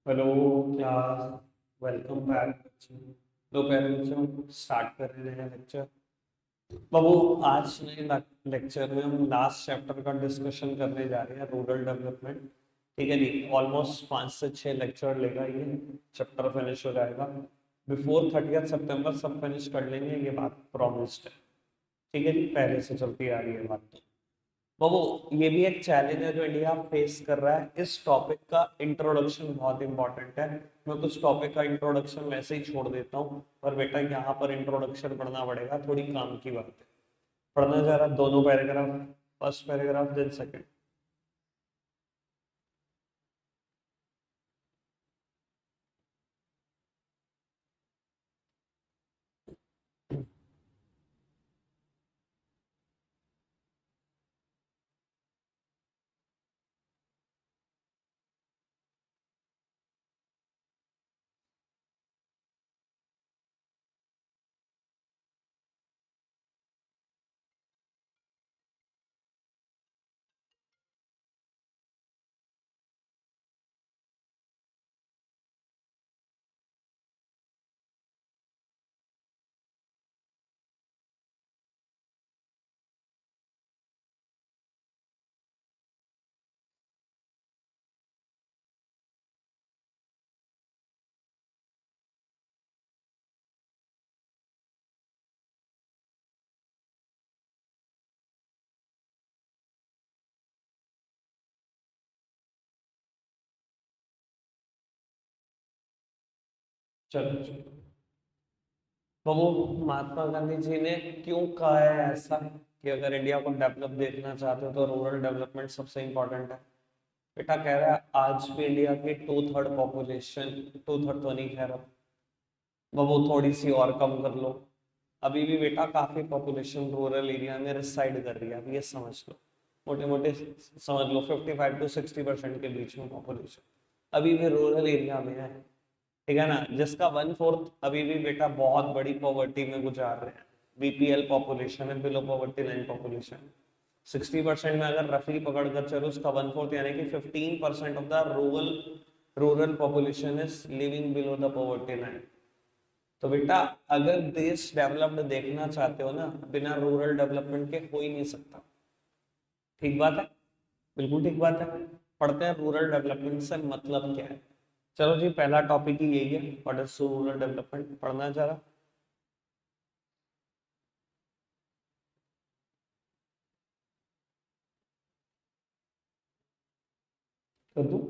Hello class, welcome back बच्चों। तो पहले बच्चों स्टार्ट कर रहे हैं लेक्चर। बाबू, आज नए लेक्चर में हम लास्ट चैप्टर का डिस्कशन करने जा रहे हैं, रूरल डेवलपमेंट। ठीक है जी, ऑलमोस्ट 5 से 6 लेक्चर लेगा ये चैप्टर, फिनिश हो जाएगा बिफोर 30 सितंबर। सब फिनिश कर लेंगे, ये बात प्रॉमिस्ड है। ठीक है जी, पहले से चलती आ रही है बात। तो बाबू, ये भी एक चैलेंज है जो इंडिया फेस कर रहा है। इस टॉपिक का इंट्रोडक्शन बहुत इंपॉर्टेंट है। मैं कुछ टॉपिक का इंट्रोडक्शन वैसे ही छोड़ देता हूँ, पर बेटा यहाँ पर इंट्रोडक्शन पढ़ना पड़ेगा, थोड़ी काम की बात है। पढ़ना जा रहा दोनों paragraph, first paragraph then second. चलो चलो। तो वो महात्मा गांधी जी ने क्यों कहा है ऐसा कि अगर इंडिया को डेवलप देखना चाहते हो तो रूरल डेवलपमेंट सबसे इंपॉर्टेंट है? बेटा कह रहा है आज भी इंडिया की 2/3 पॉपुलेशन, 2/3 तो नहीं कह रहा, वो थोड़ी सी और कम कर लो, अभी भी बेटा काफी पॉपुलेशन रूरल एरिया में रिसाइड कर रही है। अब ये समझ लो, मोटे मोटे समझ लो 55 to 60% के बीच में पॉपुलेशन अभी भी रूरल एरिया में है। ठीक है ना, जिसका 1/4 अभी भी बेटा बहुत बड़ी पॉवर्टी में गुजार रहे हैं। बीपीएल पॉपुलेशन है, बिलो पॉवर्टी लाइन पॉपुलेशन। 60% में अगर रफली पकड़ कर चलो, उसका 1/4 यानी कि 15% of the rural rural population is living below the poverty line. तो बेटा अगर देश डेवलप्ड देखना चाहते हो ना, बिना रूरल डेवलपमेंट के हो ही नहीं सकता। ठीक बात है, बिल्कुल ठीक बात है। पढ़ते हैं रूरल डेवलपमेंट से मतलब क्या है। चलो जी, पहला टॉपिक ही यही है, व्हाट इज रूरल डेवलपमेंट, पढ़ना जरा। कर दूं?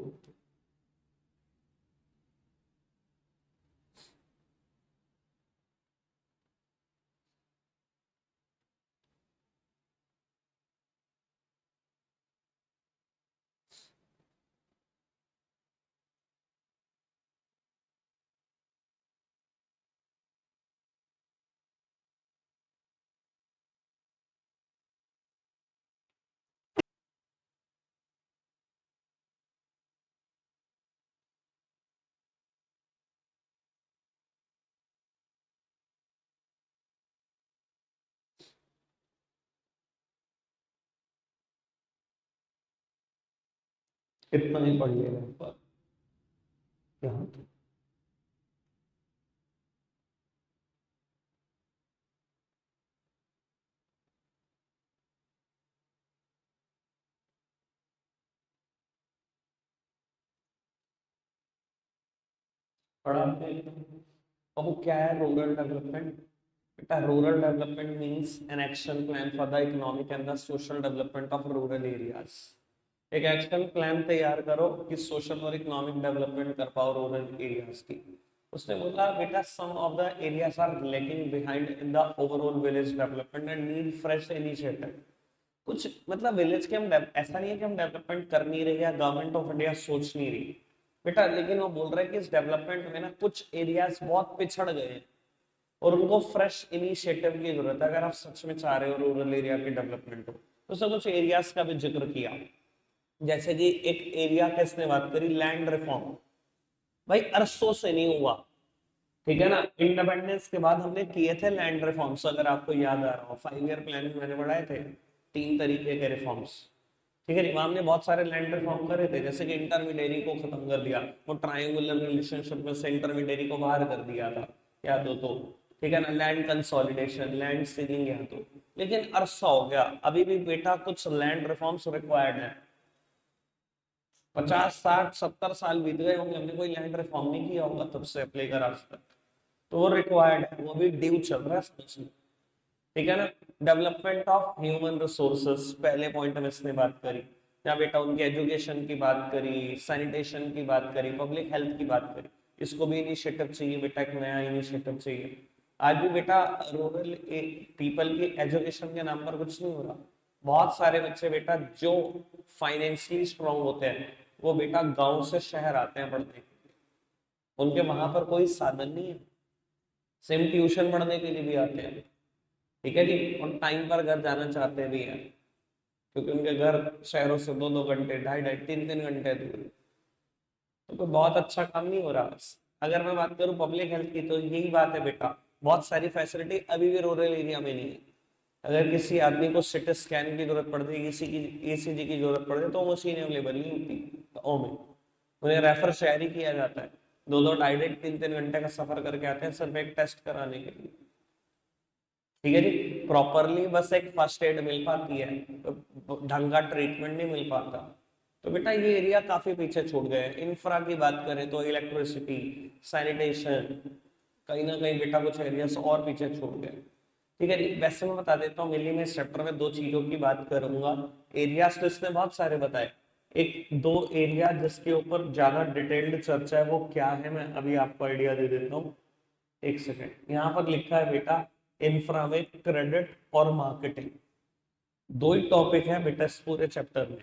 इतना ही पढ़ लेगा एक बार यहाँ तो। पढ़ा आपने? अब वो क्या है रूरल डेवलपमेंट? बेटा rural development means an action plan for the economic and the social development of rural areas. एक एक्शन प्लान तैयार करो कि सोशल और इकोनॉमिक डेवलपमेंट कर पाओ रूरल एरियाज की। उसने बोला बेटा some of the areas are lagging behind in the overall village development and need fresh initiative. कुछ मतलब विलेज के हम ऐसा नहीं है कि हम डेवलपमेंट कर नहीं रहे या गवर्नमेंट ऑफ इंडिया सोच नहीं रही बेटा, लेकिन वो बोल रहे हैं कि इस डेवलपमेंट में ना कुछ एरियाज बहुत पिछड़ गए हैं और उनको फ्रेश इनिशिएटिव की जरूरत है। अगर आप सच में चाह रहे हो रूरल एरिया की डेवलपमेंट हो तो सब कुछ एरियाज का भी जिक्र किया। जैसे कि एक एरिया का इसने बात करी, लैंड रिफॉर्म। भाई अरसों से नहीं हुआ। ठीक है ना, इंडिपेंडेंस के बाद हमने किए थे लैंड रिफॉर्म्स, अगर आपको याद आ रहा हो 5 ईयर प्लान में मैंने बढ़ाए थे 3 तरीके के रिफॉर्म्स। ठीक है जी, वहां हमने बहुत सारे लैंड रिफॉर्म करे थे, जैसे कि इंटरमीडियरी को खत्म कर दिया, वो ट्रायंगुलर रिलेशनशिप में से इंटरमीडियरी को बाहर कर दिया था, याद हो तो। ठीक है ना, लैंड कंसोलिडेशन, लैंड सीलिंग, याद हो। लेकिन अरसा हो गया, अभी भी बेटा कुछ लैंड रिफॉर्म्स रिक्वायर्ड है। 50 60 70 साल बीत गए होंगे, हमने कोई लैंड रिफॉर्म नहीं किया होगा तब से लेकर आज तक। तो वो रिक्वायर्ड है, वो भी ड्यू चल रहा है समझ लो। ठीक है ना। डेवलपमेंट ऑफ ह्यूमन रिसोर्सेस, पहले पॉइंट में इसने बात करी, या बेटा उनकी एजुकेशन की बात करी, सैनिटेशन की बात करी, पब्लिक हेल्थ की बात करी। इसको भी इनिशिएटिव चाहिए बेटा, एक नया इनिशिएटिव चाहिए। आज भी बेटा रूरल पीपल की एजुकेशन के नाम पर कुछ नहीं हो रहा। बहुत सारे बच्चे बेटा जो फाइनेंशियली स्ट्रांग होते हैं, वो बेटा गांव से शहर आते हैं पढ़ने के लिए, उनके वहां पर कोई साधन नहीं है। सेम ट्यूशन पढ़ने के लिए भी आते हैं, ठीक है जी, और टाइम पर घर जाना चाहते भी हैं, क्योंकि उनके घर शहरों से 2 2 घंटे, 2.5 2.5 3 3 घंटे दूर है। तो कोई बहुत अच्छा काम नहीं हो रहा। अगर मैं बात करूं पब्लिक हेल्थ की, तो यही बात है बेटा, बहुत सारी फैसिलिटी अभी भी रूरल एरिया में नहीं है। अगर किसी आदमी को सिटी स्कैन की जरूरत पड़ती है, किसी की ईसीजी की जरूरत पड़ती है, तो मशीन अवेलेबल नहीं होती गाँव में, उन्हें रेफर शहर ही किया जाता है। 2 2 2.5 3 3 घंटे का सफर करके आते हैं सिर्फ एक टेस्ट कराने के लिए। ठीक है जी, प्रॉपरली बस एक फर्स्ट एड मिल पाती है, तो ढंग का ट्रीटमेंट नहीं मिल पाता। तो बेटा ये एरिया काफी पीछे छूट गए हैं। इंफ्रा की बात करें तो इलेक्ट्रिसिटी, सैनिटेशन, कहीं ना कहीं बेटा कुछ एरियाज और पीछे छूट गए। ठीक है जी, वैसे मैं बता देता हूँ, मेनली मैं इस चैप्टर में 2 चीजों की बात करूंगा। एरियाज तो इसने बहुत सारे बताए, एक दो एरिया जिसके ऊपर ज्यादा डिटेल्ड चर्चा है वो क्या है, मैं अभी आपको आइडिया दे देता हूँ। एक सेकेंड, यहाँ पर लिखा है बेटा इंफ्रा में क्रेडिट और मार्केटिंग, दो ही टॉपिक है बेटा इस पूरे चैप्टर में।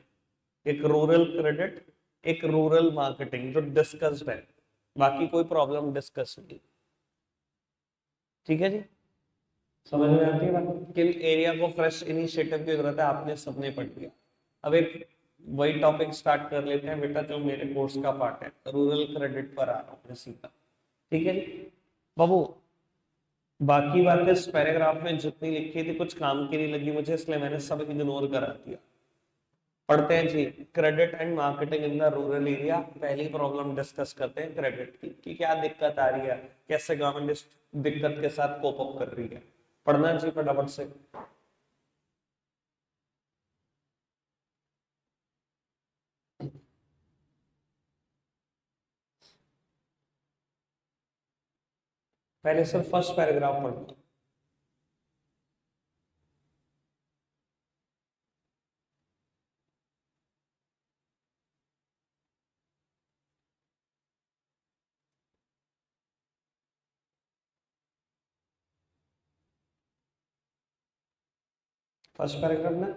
एक रूरल क्रेडिट, एक रूरल मार्केटिंग, जो डिस्कस्ड है, बाकी कोई प्रॉब्लम डिस्कस नहीं। ठीक है जी, समझ में आती है बात, किन एरिया को फ्रेश इनिशिएटिव की जरूरत है, आपने सबने पढ़ लिया। अब एक वही टॉपिक स्टार्ट कर लेते हैं बेटा, जो मेरे कोर्स का पार्ट है, रूरल क्रेडिट पर आ रहा हूँ मैं सीधा। ठीक है जी बाबू, बाकी बातें इस पैराग्राफ में जितनी लिखी थी कुछ काम की नहीं लगी मुझे, इसलिए मैंने सब इग्नोर करा दिया। पढ़ते हैं जी, credit and marketing in the rural area. पहली प्रॉब्लम डिस्कस करते हैं क्रेडिट की, कि क्या दिक्कत आ रही है, कैसे गवर्नमेंट इस दिक्कत के साथ कोप अप कर रही है। पढ़ना जी फटाफट से। पहले सिर्फ फर्स्ट पैराग्राफ पढ़ना। फर्स्ट पैराग्राफ ना,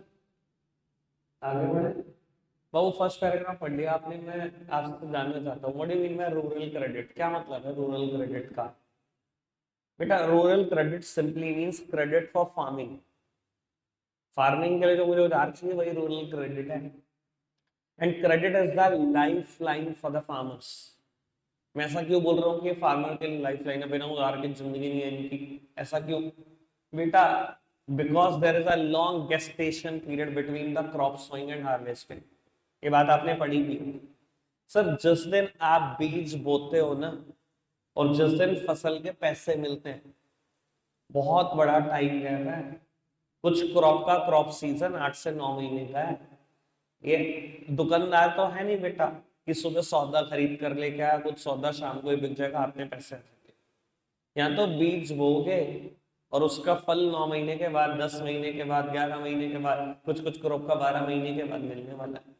आगे बढ़े। वो फर्स्ट पैराग्राफ पढ़ लिया आपने, मैं आपसे जानना चाहता हूँ what do you mean by rural credit, क्या मतलब है रूरल क्रेडिट का। बेटा rural credit simply means credit for farming. Farming के लिए जो मुझे उधार चाहिए वही रूरल क्रेडिट है। And credit is the life line for the farmers. मैं ऐसा क्यों बोल रहा हूँ कि फार्मर के लिए लाइफ लाइन है, बिना उधार की जिंदगी नहीं है इनकी, ऐसा क्यों बेटा? Because there is a long gestation period between the crop sowing and harvesting. ये बात आपने पढ़ी भी होगी। सर जिस दिन आप बीज बोते हो ना, और जिस दिन फसल के पैसे मिलते हैं, बहुत बड़ा टाइम गैप है। कुछ क्रॉप का क्रॉप सीजन 8 से 9 महीने का है। ये दुकानदार तो है नहीं बेटा कि सुबह सौदा खरीद कर लेके आया, कुछ सौदा शाम को ही बिक जाएगा, आपने पैसे आ जाएंगे। यहाँ तो बीज बोगे और उसका फल 9 महीने के बाद, 10 महीने के बाद, 11 महीने के बाद, कुछ कुछ क्रॉप का 12 महीने के बाद मिलने वाला है।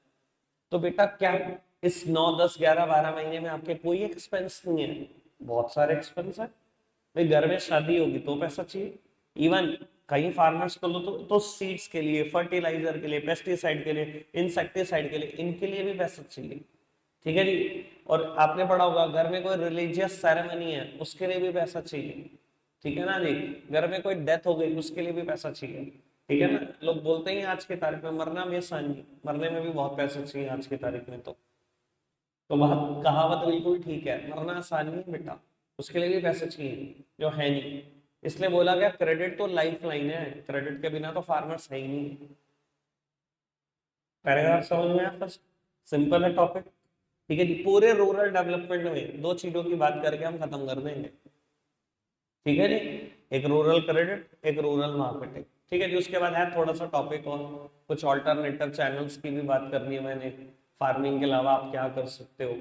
तो बेटा क्या इस 9 10 11 12 महीने में आपके कोई एक्सपेंस नहीं है? बहुत सारे एक्सपेंस है भाई। घर में शादी होगी तो पैसा चाहिए। इवन कई फार्मर्स को तो सीड्स के लिए, फर्टिलाइजर के लिए, पेस्टिसाइड के लिए, इंसेक्टिसाइड के लिए, इनके लिए भी पैसा चाहिए। ठीक है जी। और आपने पढ़ा होगा घर में कोई रिलीजियस सेरेमनी है उसके लिए भी पैसा चाहिए। ठीक है ना जी। घर में कोई डेथ हो गई उसके लिए भी पैसा चाहिए। ठीक है ना, लोग बोलते हैं आज की तारीख में मरना भी आसान नहीं, मरने में भी बहुत पैसे चाहिए आज की तारीख में। तो बात कहावत बिल्कुल ठीक है, मरना आसान नहीं है बेटा, उसके लिए भी पैसे चाहिए जो है नहीं। इसलिए बोला गया क्रेडिट तो लाइफ लाइन है, क्रेडिट के बिना तो फार्मर्स है ही नहीं। पैराग्राफ समझ में आया? फर्स्ट सिंपल है टॉपिक, ठीक है जी। पूरे रूरल डेवलपमेंट में दो चीजों की बात करके हम खत्म कर देंगे, ठीक है जी। एक रूरल क्रेडिट, एक रूरल मार्केटिंग, ठीक है जी। उसके बाद है थोड़ा सा टॉपिक और कुछ ऑल्टरनेटिव चैनल्स की भी बात करनी है मैंने, फार्मिंग के अलावा आप क्या कर सकते हो,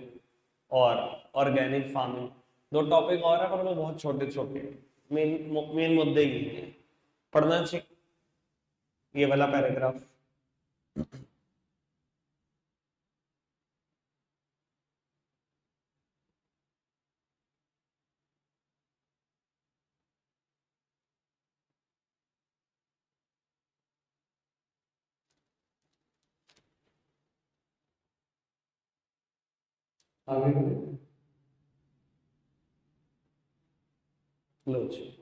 और ऑर्गेनिक फार्मिंग। दो टॉपिक और है पर वो बहुत छोटे छोटे, मेन मेन मुद्दे ही हैं। पढ़ना चाहिए ये वाला पैराग्राफ। आगे लो जी।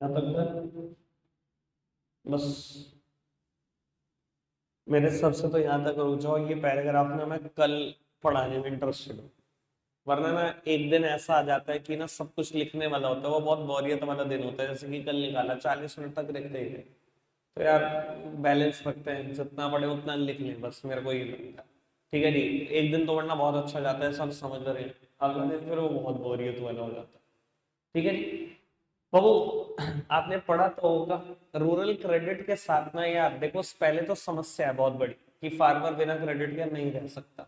यहाँ तक था? बस मेरे हिसाब से तो यहाँ तक रुक जाओ। ये पैराग्राफ ना मैं कल पढ़ाने में इंटरेस्टेड हूँ, वरना ना एक दिन ऐसा आ जाता है कि ना सब कुछ लिखने वाला होता है, वो बहुत बोरियत वाला दिन होता है। जैसे कि कल निकाला 40 मिनट तक लिखते ही थे, तो यार बैलेंस रखते हैं, जितना पढ़े उतना लिख लें, बस मेरे को ये लगता है। ठीक है जी। एक दिन तो वरना बहुत अच्छा जाता है, सब समझ रहे हैं, अगला दिन फिर वो बहुत बोरियत वाला हो जाता है। ठीक है जी। बाबू आपने पढ़ा तो होगा, रूरल क्रेडिट के साथ ना यार देखो, पहले तो समस्या है बहुत बड़ी कि फार्मर बिना क्रेडिट के नहीं रह सकता,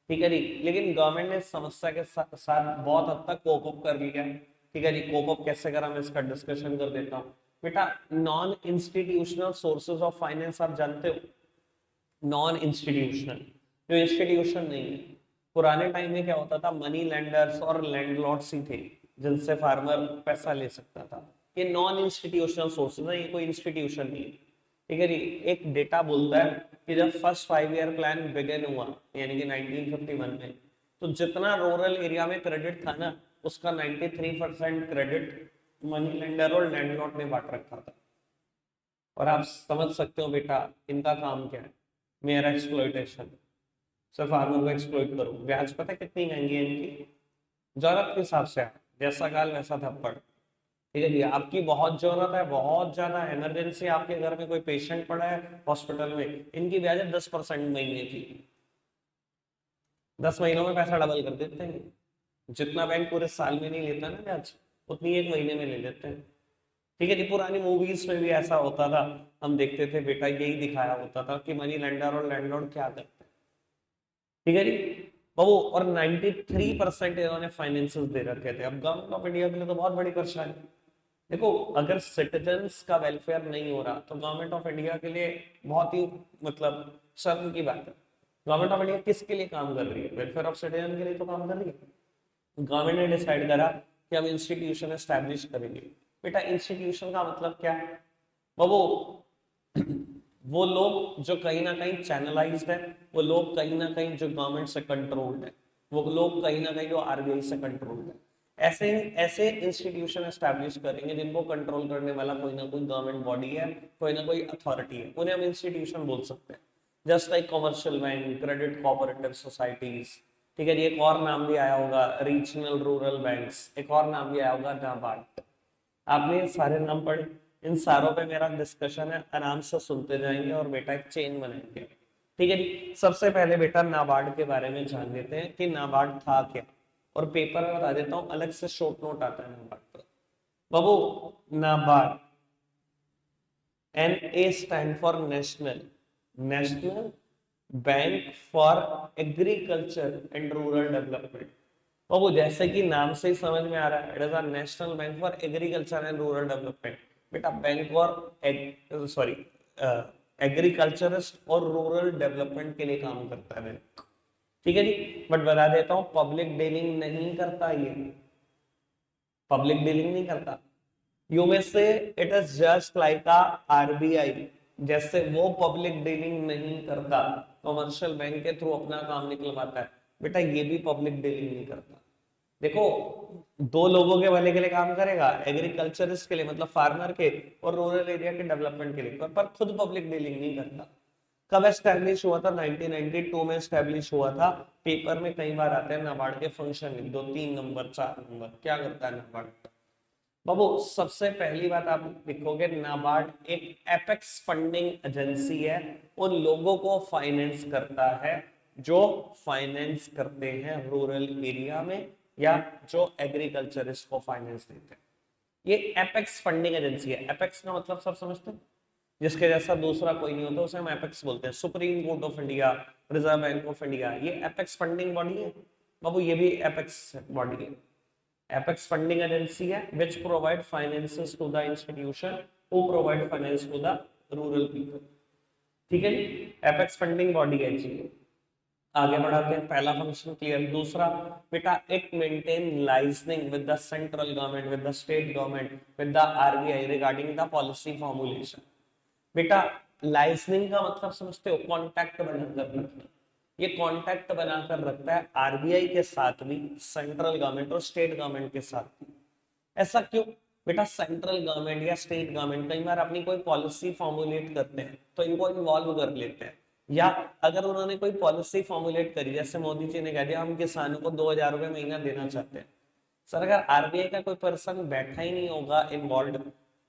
ठीक है जी। लेकिन गवर्नमेंट ने इस समस्या के साथ बहुत हद तक कोप अप कर लिया है। ठीक है जी। कोप अप कैसे करा मैं इसका डिस्कशन कर देता हूँ। बेटा, non institutional sources of finance आप जानते हो, नॉन इंस्टीट्यूशनल, जो इंस्टीट्यूशन नहीं है। पुराने टाइम में क्या होता था, मनी लेंडर्स और लैंडलॉर्ड्स ही थे जिनसे फार्मर पैसा ले सकता था। ये नॉन इंस्टीट्यूशनल सोर्सेज है, ये कोई इंस्टीट्यूशन नहीं है। ठीक है जी। एक डेटा बोलता है कि जब फर्स्ट 5 ईयर प्लान बिगिन हुआ, यानी कि 1951 में, तो जितना रूरल एरिया में क्रेडिट था ना, उसका 93% क्रेडिट मनी लेंडर और लैंडलॉर्ड ने बांट रखा था। और आप समझ सकते हो बेटा, इनका काम क्या है, मेरा एक्सप्लॉइटेशन। सिर्फ फार्मर को एक्सप्लॉइट करो। ब्याज पता है कितनी महंगी है इनकी, जरूरत के हिसाब से है, जैसा काल वैसा थप्पड़। ठीक है जी। आपकी बहुत जरूरत है, बहुत ज्यादा इमरजेंसी, आपके घर में कोई पेशेंट पड़ा है हॉस्पिटल में, इनकी ब्याज है 10% महीने की। 10 महीनों में पैसा डबल कर देते हैं। जितना बैंक पूरे साल में नहीं लेता ना ब्याज, उतनी एक महीने में ले लेते हैं। ठीक है जी। पुरानी मूवीज में भी ऐसा होता था, हम देखते थे बेटा, यही दिखाया होता था कि मनी लेंडर और लैंडलॉर्ड क्या करते हैं। ठीक है जी। बाबू, और 93% इन्होंने फाइनेंसेस दे रखे थे। अब गवर्नमेंट ऑफ इंडिया के लिए तो बहुत बड़ी परेशानी। देखो, अगर सिटीजन्स का वेलफेयर नहीं हो रहा तो गवर्नमेंट ऑफ इंडिया के लिए बहुत ही मतलब शर्म की बात है। गवर्नमेंट ऑफ इंडिया किसके लिए काम कर रही है? वेलफेयर ऑफ सिटीजन के लिए तो काम कर रही है। गवर्नमेंट ने डिसाइड करा कि हम इंस्टीट्यूशन एस्टैब्लिश करेंगे। बेटा, इंस्टीट्यूशन का मतलब क्या है? वो वो लोग जो कहीं ना कहीं चैनलाइज्ड है, वो लोग कहीं ना कहीं जो गवर्नमेंट से कंट्रोल्ड है, वो लोग कहीं ना कहीं जो आरबीआई से कंट्रोल्ड है। ऐसे ऐसे इंस्टीट्यूशन एस्टैब्लिश करेंगे जिनको कंट्रोल करने वाला कोई ना कोई गवर्नमेंट बॉडी है, कोई ना कोई अथॉरिटी है, उन्हें हम इंस्टीट्यूशन बोल सकते हैं। Just like commercial bank, credit cooperative societies. ठीक है जी। एक और नाम भी आया होगा, रीजनल रूरल बैंक्स, एक और नाम भी आया होगा, नाबार्ड। आपने ये सारे नाम पढ़े, इन सारों पे मेरा डिस्कशन है, आराम से सुनते जाएंगे और बेटा एक चेन बनाएंगे। ठीक है जी। सबसे पहले बेटा नाबार्ड के बारे में जान लेते हैं कि नाबार्ड था क्या, और पेपर में बता देता हूँ, अलग से शॉर्ट नोट आता है नाबार्ड पर। बाबू, NABARD, N A stand for national, national bank for agriculture and rural development. बाबू जैसे कि नाम से ही समझ में आ रहा है, it is a national bank for agriculture and rural development. बेटा बैंक और सॉरी एग्रीकल्चरिस्ट और रूरल डेवलपमेंट के लिए काम करता है बैंक। ठीक है जी, बट बता देता हूँ पब्लिक डीलिंग नहीं करता ये, पब्लिक डीलिंग नहीं करता। यू में से it is just like a RBI, जैसे वो पब्लिक डीलिंग नहीं करता, कमर्शियल बैंक के थ्रू अपना काम निकलवाता है, बेटा ये भी पब्लिक डीलिंग नहीं करता। देखो, दो लोगों के भले के लिए काम करेगा, एग्रीकल्चरिस्ट के लिए मतलब फार्मर के, और रूरल एरिया के डेवलपमेंट के लिए, पर खुद पब्लिक डीलिंग नहीं करता। कब एस्टेब्लिश हुआ था? 1992 में एस्टेब्लिश हुआ था। पेपर में कई बार आते हैं नाबार्ड के फंक्शन लिख दो, 3 नंबर 4 नंबर, क्या करता है नाबार्ड? बाबू सबसे पहली बात आप लिखोगे, नाबार्ड एक एपेक्स फंडिंग एजेंसी है, उन लोगों को फाइनेंस करता है जो फाइनेंस करते हैं रूरल एरिया में, या जो एग्रीकल्चरिस्ट को फाइनेंस देते हैं। ये एपेक्स फंडिंग एजेंसी है। एपेक्स का मतलब सब समझते हैं, जिसके जैसा दूसरा कोई नहीं होता उसे हम एपेक्स बोलते हैं। Supreme court of India, reserve bank of India, ये एपेक्स फंडिंग बॉडी है। बाबू ये भी एपेक्स बॉडी है। apex funding agency है which provide finances to the institution who provide finance to the rural people। ठीक है जी, एपेक्स फंडिंग बॉडी है जी। आगे बढ़ाते हैं, पहला फंक्शन क्लियर। दूसरा बेटा, it maintain liaisoning with the central government, with the state government, with the RBI regarding the policy formulation. बेटा लाइजनिंग का मतलब समझते हो? कॉन्टैक्ट बनाकर रखना। ये कॉन्टैक्ट बनाकर रखता है आरबीआई के साथ भी, सेंट्रल गवर्नमेंट और स्टेट गवर्नमेंट के साथ भी। ऐसा क्यों? बेटा सेंट्रल गवर्नमेंट या स्टेट गवर्नमेंट कई बार अपनी कोई पॉलिसी फॉर्मुलेट करते हैं तो इनको इन्वॉल्व कर लेते हैं, या अगर उन्होंने कोई पॉलिसी फॉर्मुलेट करी, जैसे मोदी जी ने कह दिया हम किसानों को 2,000 रुपए महीना देना चाहते हैं। सर अगर आरबीआई का कोई पर्सन बैठा ही नहीं होगा इन्वॉल्व,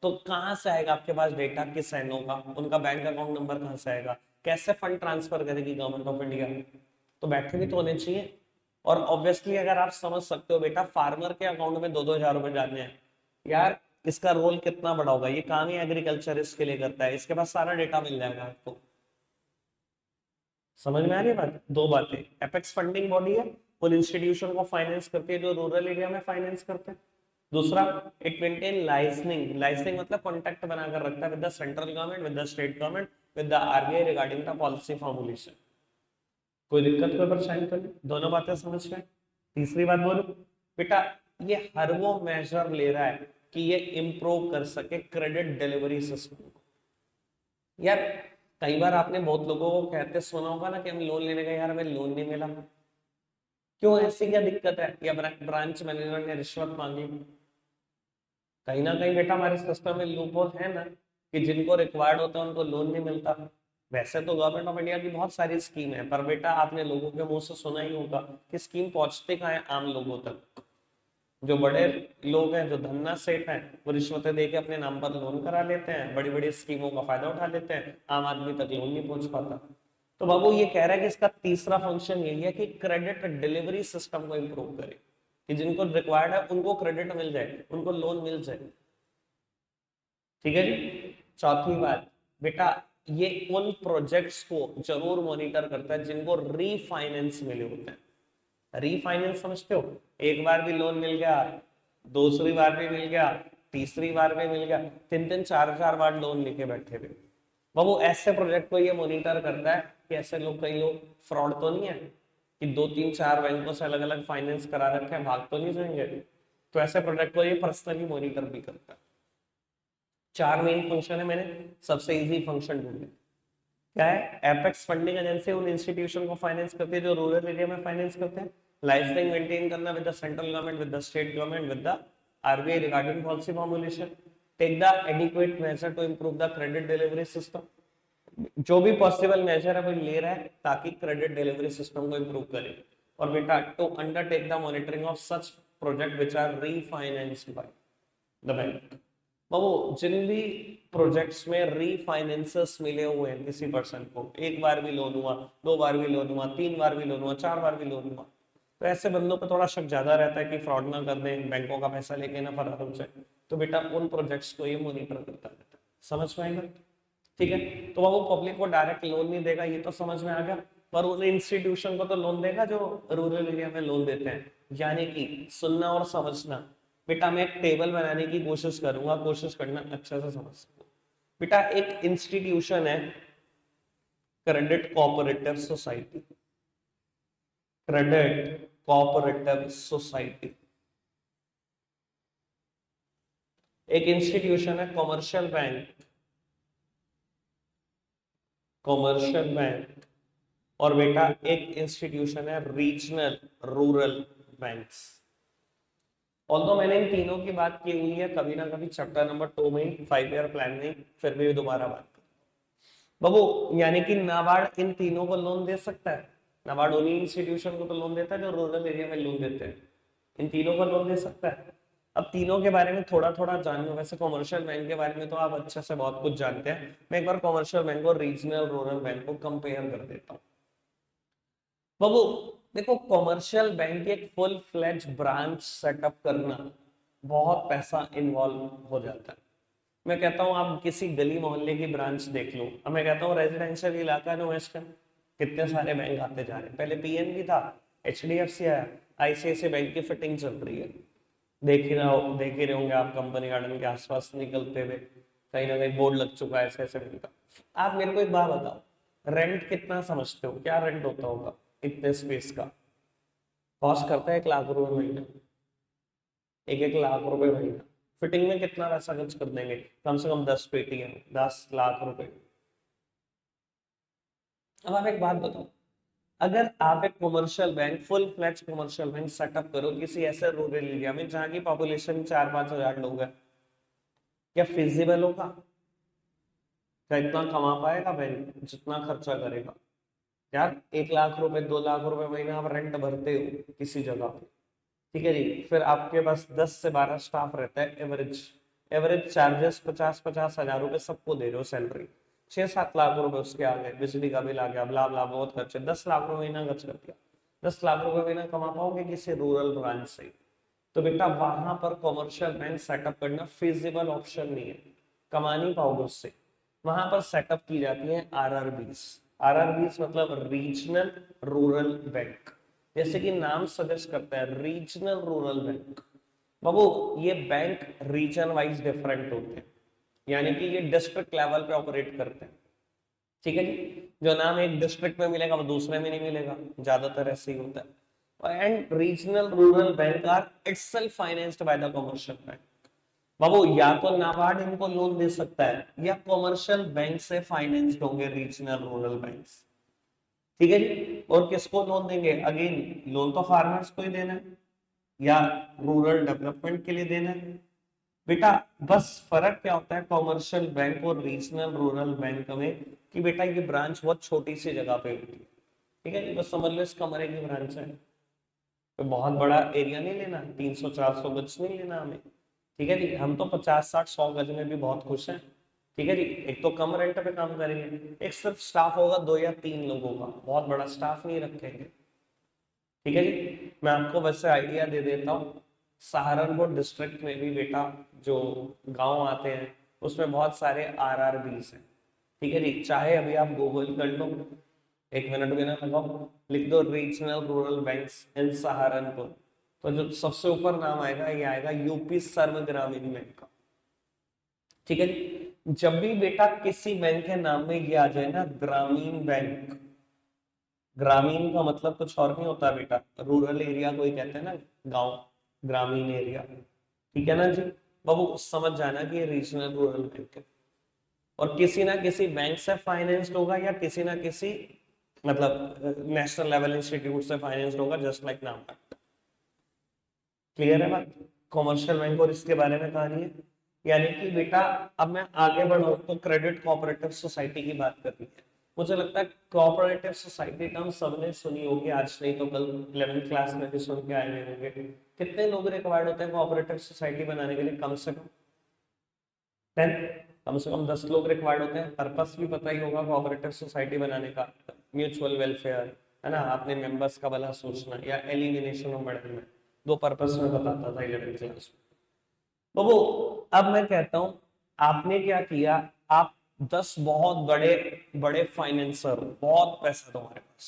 तो कहां से आएगा आपके पास डेटा किसानों का? उनका बैंक अकाउंट नंबर कहां से आएगा? कैसे फंड ट्रांसफर करेगी गवर्नमेंट ऑफ इंडिया? तो बैठे भी तो होने चाहिए। और ऑब्वियसली अगर आप समझ सकते हो बेटा, फार्मर के अकाउंट में 2-2 हजार रुपए जाने हैं यार, इसका रोल कितना बड़ा होगा। ये काम ही एग्रीकल्चरिस्ट के लिए करता है, इसके पास सारा डेटा मिल जाएगा आपको। समझ में आ रही है बात? दो बातें, एपेक्स फंडिंग बॉडी है, उन इंस्टीट्यूशन को फाइनेंस करती है जो रूरल एरिया में फाइनेंस करते हैं। दूसरा, इट मेंटेन लाइजनिंग, लाइजनिंग मतलब कॉन्टैक्ट बनाकर रखता है with the central government, with the state government, with the RBI regarding the policy formulation. कोई दिक्कत, कोई परेशानी तो नहीं? दोनों बातें समझ में? तीसरी बात बोलो बेटा, ये हर वो मेजर ले रहा है कि ये इंप्रूव कर सके क्रेडिट डिलीवरी सिस्टम। यार कई बार आपने बहुत लोगों को कहते सुना होगा ना कि हम लोन लेने गए, यार हमें लोन नहीं मिला। क्यों, ऐसी क्या दिक्कत है? या ब्रांच मैनेजर ने रिश्वत मांगी? कहीं ना कहीं बेटा हमारे सिस्टम में लूपहोल है ना, कि जिनको रिक्वायर्ड होता है उनको लोन नहीं मिलता। वैसे तो गवर्नमेंट ऑफ इंडिया की बहुत सारी स्कीम है, पर बेटा आपने लोगों के मुंह से सुना ही होगा कि स्कीम पहुंचते कहाँ है आम लोगों तक। जो बड़े लोग हैं, जो धन्ना सेठ हैं, वो रिश्वतें देके अपने नाम पर लोन करा लेते हैं, बड़ी बड़ी स्कीमों का फायदा उठा लेते हैं, आम आदमी तक लोन नहीं पहुंच पाता। तो बाबू ये कह रहा है कि इसका तीसरा फंक्शन यही है कि क्रेडिट डिलीवरी सिस्टम को इंप्रूव करे, कि जिनको रिक्वायर्ड है उनको क्रेडिट मिल जाए, उनको लोन मिल जाए। ठीक है जी। चौथी बात बेटा, ये उन प्रोजेक्ट्स को जरूर मॉनिटर करता है जिनको रीफाइनेंस मिले होते हैं। रीफाइनेंस समझते हो? एक बार भी लोन मिल गया, दूसरी बार भी मिल गया, तीसरी बार भी मिल गया, 3-3 4-4 बार लोन लेके बैठे थे। बाबू ऐसे प्रोजेक्ट को ये मॉनिटर करता है कि ऐसे लोग, कई लोग फ्रॉड तो नहीं है कि 2-3-4 बैंकों से अलग अलग फाइनेंस करा रखे हैं, भाग तो नहीं जाएंगे। तो ऐसे प्रोजेक्ट को ये पर्सनली मॉनिटर भी करता है। चार मेन फंक्शन है, मैंने सबसे इजी फंक्शन ढूंढे। क्या है? एपेक्स फंडिंग एजेंसी उन इंस्टीट्यूशन को फाइनेंस करती है जो रूरल एरिया में फाइनेंस करते हैं। लाइसेंस मेंटेन करना with the central government, with the state government, with the RBI regarding policy formulation. Take the adequate measure to improve the credit delivery system. जो भी पॉसिबल मेजर है वो ले रहा है ताकि क्रेडिट डिलीवरी सिस्टम को इंप्रूव करे। और बेटा, to undertake the monitoring of such project which are refinanced by the bank. बाबू जिन भी प्रोजेक्ट्स में रीफाइनेंसर्स मिले हुए हैं किसी पर्सन को, एक बार भी लोन हुआ, 2 बार भी लोन हुआ, 3 बार भी लोन हुआ, 4 बार भी लोन हुआ, तो ऐसे बंदों पे थोड़ा शक ज्यादा रहता है कि फ्रॉड ना कर दें, बैंकों का पैसा लेके ना फरार हो जाए। तो बेटा उन प्रोजेक्ट्स को ये मॉनिटर करता रहता है। समझ में आएगा? ठीक है। तो वो पब्लिक को डायरेक्ट लोन नहीं देगा, ये तो समझ में आ गया, पर उन इंस्टीट्यूशन को तो लोन देगा जो रूरल एरिया में लोन देते हैं। यानी कि सुनना और समझना। बेटा मैं एक टेबल बनाने की कोशिश करूंगा, कोशिश करना अच्छा से समझ सको। बेटा एक इंस्टीट्यूशन है credit cooperative society, credit cooperative society एक इंस्टीट्यूशन है, कॉमर्शियल बैंक, कॉमर्शियल बैंक। और बेटा एक इंस्टीट्यूशन है रीजनल रूरल बैंक्स। ऑल्दो मैंने इन तीनों की बात की हुई है कभी ना कभी चैप्टर नंबर 2 में, 5 ईयर प्लान में, फिर भी दोबारा बात कर बाबू। यानी कि नाबार्ड इन तीनों को लोन दे सकता है। नाबार्ड उन्हीं इंस्टीट्यूशन को तो लोन देता है जो रूरल एरिया में लोन देते हैं, इन तीनों को लोन दे सकता है। अब तीनों के बारे में थोड़ा थोड़ा जान लो। वैसे कॉमर्शियल बैंक के बारे में तो आप अच्छे से बहुत कुछ जानते हैं। मैं एक बार कॉमर्शियल बैंक और रीजनल रूरल बैंक को कंपेयर कर देता हूँ बाबू। देखो कॉमर्शियल बैंक की एक फुल फ्लेज ब्रांच सेटअप करना बहुत पैसा इन्वॉल्व हो जाता है। मैं कहता हूँ आप किसी गली मोहल्ले की ब्रांच देख लो। अब मैं कहता हूँ रेजिडेंशियल इलाका है वेस्टर्न, कितने सारे बैंक आते जा रहे हैं। पहले पीएनबी था, एचडीएफसी आया, आईसीआईसीआई बैंक की फिटिंग चल रही है। देख ही रहे होंगे आप कंपनी गार्डन के आसपास निकलते हुए, कहीं ना कहीं बोर्ड लग चुका है ऐसे ऐसे बैंक का। आप मेरे को एक बात बताओ, रेंट कितना समझते हो, क्या रेंट होता होगा इतने स्पेस का? कॉस्ट करता है 1 लाख रुपए महीना, 1 लाख रुपए महीना। फिटिंग में कितना पैसा खर्च कर देंगे? कम से कम 10 पेटियां, 10 लाख रुपए। अब आप एक बात बताओ, अगर आप एक commercial bank, full fledged commercial bank setup करो किसी ऐसे रूरल एरिया में जहां की पॉपुलेशन 4-5 हजार लोग है, क्या फिजिबल होगा? क्या इतना कमा पाएगा बैंक जितना खर्चा करेगा? यार 1 लाख रुपए, 2 लाख रुपए महीना आप रेंट भरते हो किसी जगह पे, ठीक है जी। फिर आपके पास 10 से 12 स्टाफ रहता है एवरेज। एवरेज चार्जेस 50-50 हजार रुपए सबको दे रहे हो सैलरी। 6-7 लाख रुपए उसके आ गए, बिजली का बिल आ गया, ब्ला ब्ला, बहुत खर्चे, 10 लाख रुपए महीना खर्च कर दिया। 10 लाख रुपए महीना कमा पाओगे किसी रूरल ब्रांच से? तो बेटा वहां पर कॉमर्शियल बैंक सेटअप करना फिजिबल ऑप्शन नहीं है, कमा नहीं पाओगे उससे। वहां पर सेटअप की जाती है आरआरबीस। आरआरबीस मतलब रीजनल रूरल बैंक। जैसे कि नाम सजेस्ट करता है, रीजनल रूरल बैंक। बाबू ये बैंक रीजन वाइज डिफरेंट होते हैं, यानी कि ये डिस्ट्रिक्ट लेवल पे ऑपरेट करते हैं, ठीक है जी। जो नाम एक डिस्ट्रिक्ट में मिलेगा वो दूसरे में नहीं मिलेगा, ज्यादातर ऐसे ही होता है। And regional rural bank are itself financed by the commercial bank. बाबू या तो नाबार्ड इनको लोन दे सकता है या कमर्शियल बैंक से फाइनेंस्ड होंगे रीजनल रूरल बैंक्स, ठीक है जी। और किसको लोन देंगे? अगेन लोन तो फार्मर्स को ही देना है या रूरल डेवलपमेंट के लिए देना है बेटा। बस फर्क क्या होता है कमर्शियल बैंक और रीजनल रूरल बैंक में, कि बेटा ये ब्रांच बहुत छोटी सी जगह पे होती है, ठीक है जी। बस समझ लो इस कमरे की ब्रांच है, तो बहुत बड़ा एरिया नहीं लेना, 300-400 गज नहीं लेना हमें, ठीक है जी। हम तो 50-60-100 गज में भी बहुत खुश हैं, ठीक है जी। एक तो कम रेंट पे काम करेंगे, एक सिर्फ स्टाफ होगा 2 या 3 लोगों का, बहुत बड़ा स्टाफ नहीं रखेंगे, ठीक है जी। मैं आपको वैसे आइडिया दे देता हूँ, सहारनपुर डिस्ट्रिक्ट में भी बेटा जो गांव आते हैं उसमें बहुत सारे आरआरबीस हैं, ठीक है जी। चाहे अभी आप गूगल कर लो, 1 मिनट भी ना लगाओ, लिख दो regional rural banks in Saharanpur, तो जो सबसे ऊपर नाम आएगा ये आएगा यूपी सर्व ग्रामीण बैंक का, ठीक है जी। जब भी बेटा किसी बैंक के नाम में ये आ जाए ना ग्रामीण बैंक, ग्रामीण का मतलब कुछ और नहीं होता बेटा, रूरल एरिया को ही कहते हैं ना, गांव, ग्रामीण एरिया, ठीक है ना जी। बाबू समझ जाना कि ये रीजनल रूरल बैंक है और किसी ना किसी बैंक से फाइनेंस्ड होगा या किसी ना किसी मतलब नेशनल लेवल इंस्टीट्यूट से फाइनेंस्ड होगा, जस्ट लाइक नाम। क्लियर है बात? कॉमर्शियल बैंक और इसके बारे में कहानी है। यानी कि बेटा अब मैं आगे बढ़ू तो क्रेडिट कोऑपरेटिव सोसाइटी की बात करनी है। मुझे लगता है कोऑपरेटिव सोसाइटी टर्म सबने सुनी होगी, आज नहीं तो कल 11th क्लास में भी सुन के आए हुए होंगे। कितने लोग रिक्वायर्ड होते हैं कोऑपरेटिव सोसाइटी बनाने के लिए? कम से कम 10, कम से कम 10 लोग रिक्वायर्ड होते हैं। पर्पस भी पता ही होगा कोऑपरेटिव सोसाइटी बनाने का, म्यूचुअल वेलफेयर है ना, अपने मेंबर्स का भला सोचना या एलिमिनेशन ऑफ मिडलमैन, 2 पर्पस में बताता था 11th क्लास में। तो वो अब मैं कहता हूं आपने क्या किया, आप 10 बहुत बड़े बड़े फाइनेंसर, बहुत पैसा तुम्हारे पास,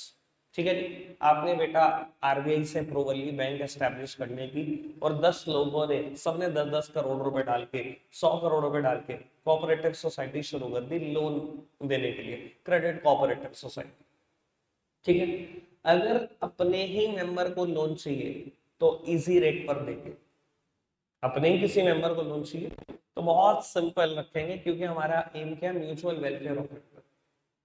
ठीक है जी। आपने बेटा आरबीआई से अप्रूवल ली बैंक एस्टेब्लिश करने की, और 10 लोगों ने, सबने 10-10 करोड़ रुपए डाल के, 100 करोड़ रुपए डाल के कोऑपरेटिव सोसाइटी शुरू कर दी लोन देने के लिए, क्रेडिट कोऑपरेटिव सोसाइटी। ठीक है। अगर अपने ही मेंबर को लोन चाहिए तो इजी रेट पर देंगे, अपने ही किसी मेंबर को लोन चाहिए तो बहुत सिंपल रखेंगे, क्योंकि हमारा एम क्या है, म्यूचुअल वेलफेयर ऑफ मेंबर।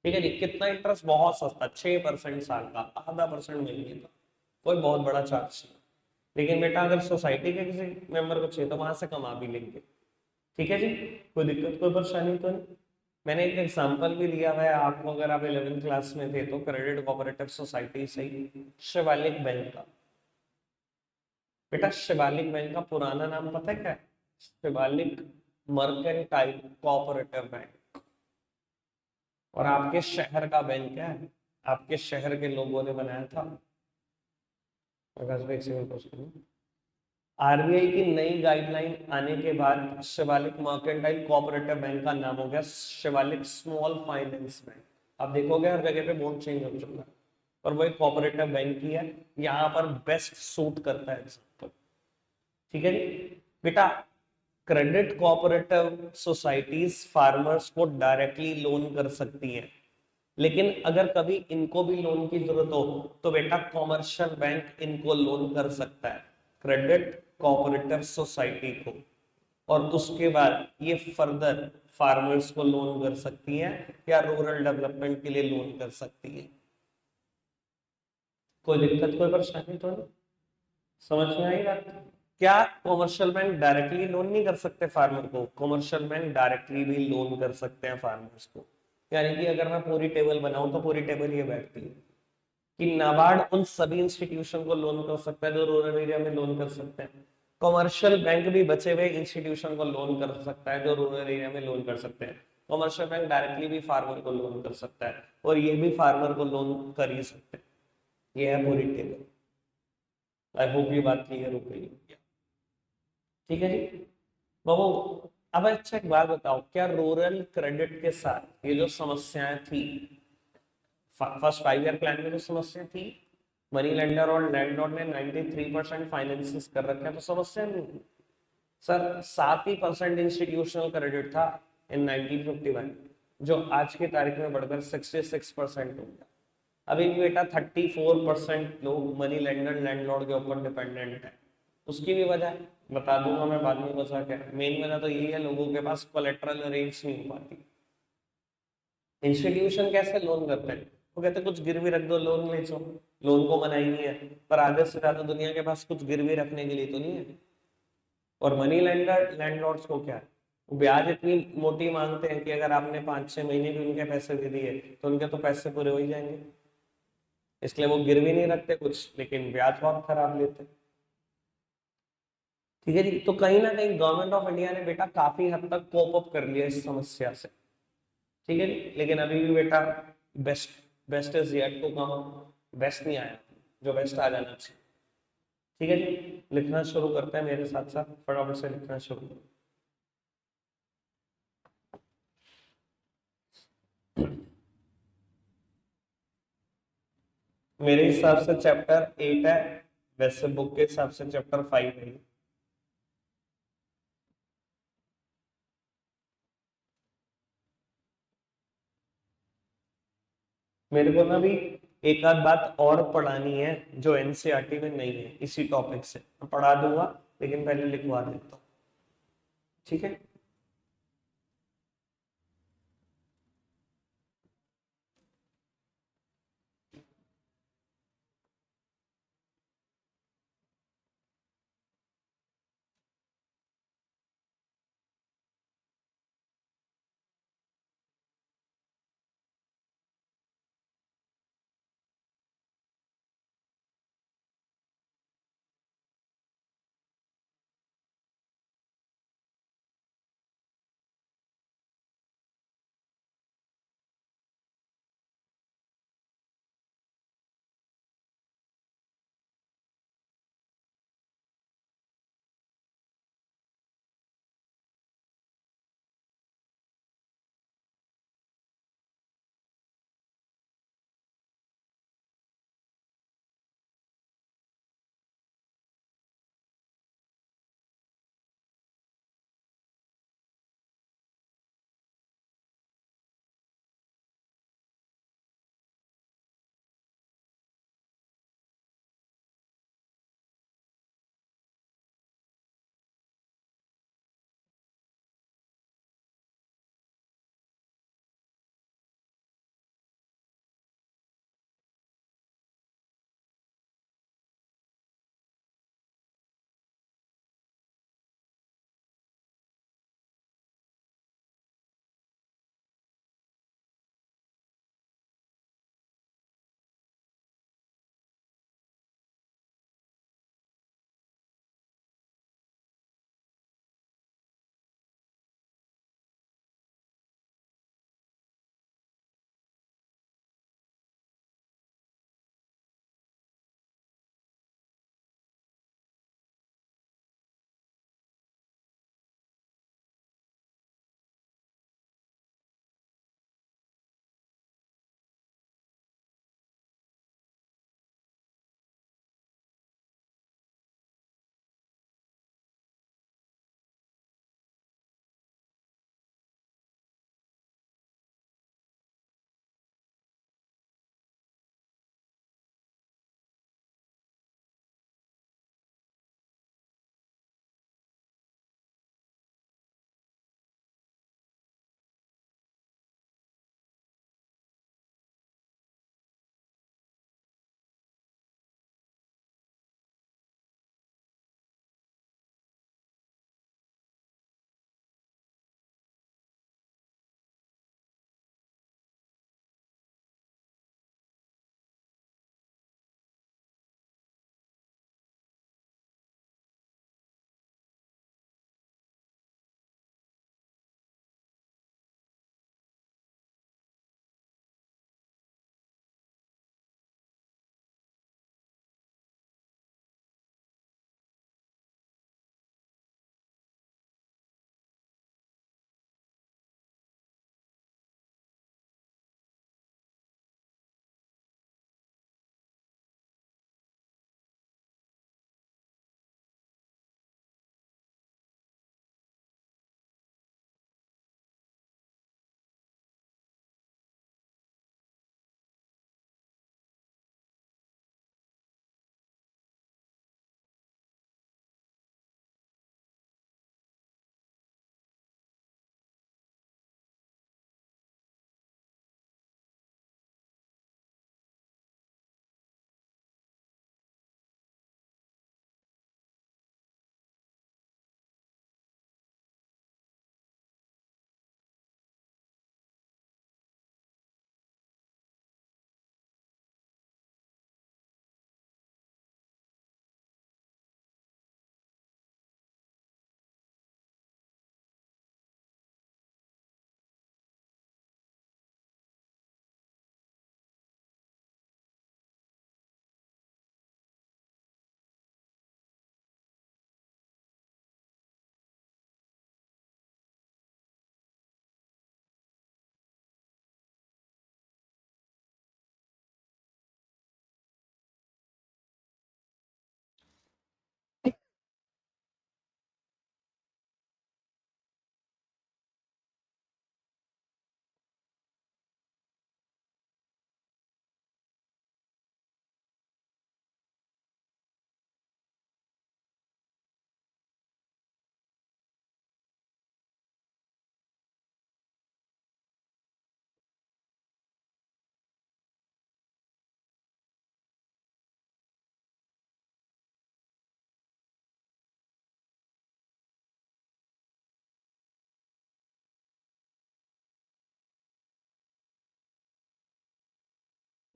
ठीक है जी। कितना इंटरेस्ट, बहुत सस्ता, 6% साल का, आधा परसेंट महीने का, कोई बहुत बड़ा चार्ज नहीं। लेकिन बेटा अगर सोसाइटी के किसी मेंबर को चाहिए तो वहां से कमा भी लेंगे। ठीक है जी। कोई दिक्कत, कोई परेशानी तो नहीं। मैंने एक एग्जांपल भी दिया हुआ है आपको, अगर आप 11th क्लास में थे तो, क्रेडिट कोऑपरेटिव सोसाइटी से ही, शिवालिक बैंक का। बेटा शिवालिक बैंक का पुराना नाम पता है क्या है? Shivalik mercantile cooperative bank. और आपके शहर का बैंक क्या है? आपके शहर के लोगों ने बनाया था। आरबीआई की नई गाइडलाइन आने के बाद शिवालिक मर्केंटाइल कोऑपरेटिव बैंक का नाम हो गया शिवालिक स्मॉल फाइनेंस बैंक। आप देखोगे हर जगह पे बोर्ड चेंज हो चुका है, पर वही कोऑपरेटिव बैंक ही है, यहाँ पर बेस्ट सूट करता है एग्जाम्पल। ठीक है जी। बेटा क्रेडिट कोऑपरेटिव सोसाइटीज फार्मर्स को डायरेक्टली लोन कर सकती है, लेकिन अगर कभी इनको भी लोन की जरूरत हो तो बेटा कॉमर्शियल बैंक इनको लोन कर सकता है, क्रेडिट कोऑपरेटिव सोसाइटी को। और उसके बाद ये फर्दर फार्मर्स को लोन कर सकती है या रूरल डेवलपमेंट के लिए लोन कर सकती है। कोई दिक्कत, कोई परेशानी तो नहीं? समझ में आई बात? क्या कॉमर्शियल बैंक डायरेक्टली लोन नहीं कर सकते फार्मर को? कॉमर्शियल बैंक डायरेक्टली भी लोन कर सकते हैं फार्मर्स को। यानी कि अगर मैं पूरी टेबल बनाऊं तो पूरी टेबल ये बैठती है कि नाबार्ड उन सभी इंस्टीट्यूशन को लोन कर सकता है जो रूरल एरिया में लोन कर सकते हैं, कॉमर्शियल बैंक भी बचे हुए इंस्टीट्यूशन को लोन कर सकता है जो रूरल एरिया में लोन कर सकते हैं, कॉमर्शियल बैंक डायरेक्टली भी फार्मर को लोन कर सकता है, और ये भी फार्मर को लोन कर ही सकते हैं। ये है पूरी टेबल। आई होप ये बात क्लियर हो गई। ठीक है जी बाबू। अब अच्छा एक बात बताओ, क्या रूरल क्रेडिट के साथ ये जो समस्याएं थी, फर्स्ट 5 ईयर प्लान में जो समस्या थी, मनी लेंडर और लैंडलॉर्ड ने 93% फाइनेंसिस कर रखे हैं, तो समस्या नहीं थी। सर 7% इंस्टीट्यूशनल क्रेडिट था इन 1951, जो आज की तारीख में बढ़कर 66% हो गया। अभी भी बेटा 34% लोग मनी लेंडर लैंडलॉर्ड के ऊपर डिपेंडेंट है। उसकी भी वजह बता दूंगा मैं बाद में, वजह क्या है। मेन वजह तो यही है, लोगों के पास कोलेट्रल अरेंज नहीं हो पाती। इंस्टीट्यूशन कैसे लोन करते हैं? वो कहते हैं कुछ गिरवी रख दो, लोन ले लो। लोन को मना ही नहीं है, पर आधे से ज्यादा दुनिया के पास कुछ गिरवी रखने के लिए तो नहीं है। और मनी लेंडर लैंडलॉर्ड्स को क्या है, वो ब्याज इतनी मोटी मांगते हैं कि अगर आपने 5-6 महीने भी उनके पैसे दे दिए तो उनके तो पैसे पूरे हो ही जाएंगे। इसलिए वो गिरवी नहीं रखते कुछ, लेकिन ब्याज बहुत खराब लेते हैं। ठीक है जी। तो कहीं ना कहीं गवर्नमेंट ऑफ इंडिया ने बेटा काफी हद तक कोप अप कर लिया इस समस्या से। ठीक है जी। लेकिन अभी भी बेटा best best is yet to come, best नहीं आया, जो बेस्ट आ जाना चाहिए। ठीक है जी। लिखना शुरू करते हैं मेरे साथ साथ, फटाफट से लिखना शुरू करो। मेरे हिसाब से चैप्टर 8 है, वैसे बुक के हिसाब से चैप्टर 5 है। मेरे को ना भी एक आध बात और पढ़ानी है जो एनसीईआरटी में नहीं है, इसी टॉपिक से मैं पढ़ा दूंगा, लेकिन पहले लिखवा देता हूँ। ठीक है।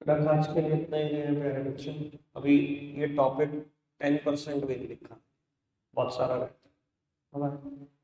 तक आज के लिए इतना ही है प्यारे बच्चों। अभी ये टॉपिक 10% भी नहीं लिखा, बहुत सारा रहता है।